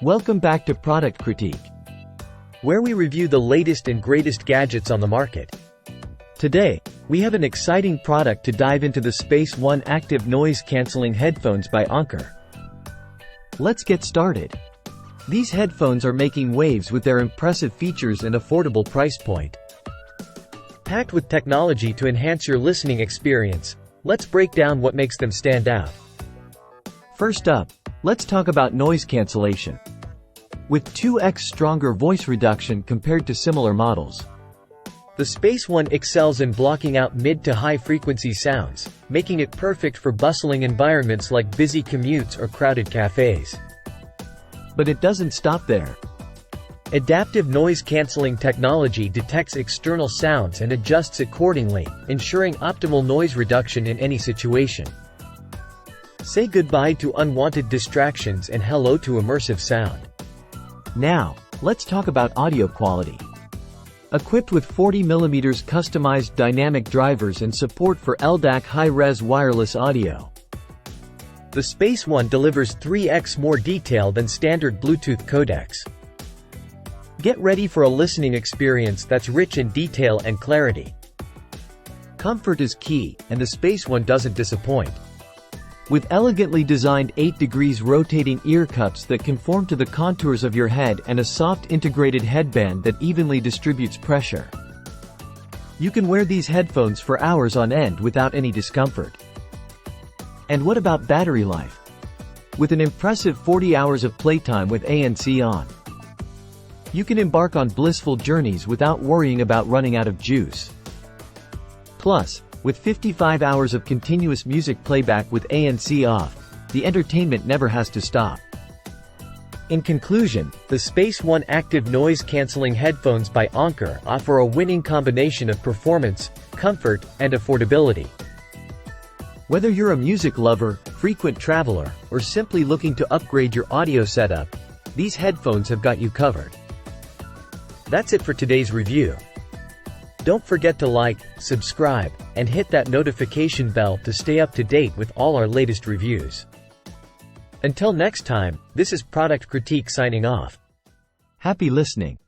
Welcome back to Product Critique, where we review the latest and greatest gadgets on the market. Today, we have an exciting product to dive into: the Space One Active Noise Cancelling Headphones by Anker. Let's get started. These headphones are making waves with their impressive features and affordable price point. Packed with technology to enhance your listening experience, let's break down what makes them stand out. First up, let's talk about noise cancellation. With 2x stronger voice reduction compared to similar models, the Space One excels in blocking out mid to high frequency sounds, making it perfect for bustling environments like busy commutes or crowded cafes. But it doesn't stop there. Adaptive noise cancelling technology detects external sounds and adjusts accordingly, ensuring optimal noise reduction in any situation. Say goodbye to unwanted distractions and hello to immersive sound. Now, let's talk about audio quality. Equipped with 40mm customized dynamic drivers and support for LDAC high-res wireless audio, the Space One delivers 3x more detail than standard Bluetooth codecs. Get ready for a listening experience that's rich in detail and clarity. Comfort is key, and the Space One doesn't disappoint. With elegantly designed 8 degrees rotating ear cups that conform to the contours of your head and a soft integrated headband that evenly distributes pressure, you can wear these headphones for hours on end without any discomfort. And what about battery life? With an impressive 40 hours of playtime with ANC on, you can embark on blissful journeys without worrying about running out of juice. Plus, with 55 hours of continuous music playback with ANC off, the entertainment never has to stop. In conclusion, the Space One Active Noise Cancelling Headphones by Anker offer a winning combination of performance, comfort, and affordability. Whether you're a music lover, frequent traveler, or simply looking to upgrade your audio setup, these headphones have got you covered. That's it for today's review. Don't forget to like, subscribe, and hit that notification bell to stay up to date with all our latest reviews. Until next time, this is Product Critique signing off. Happy listening.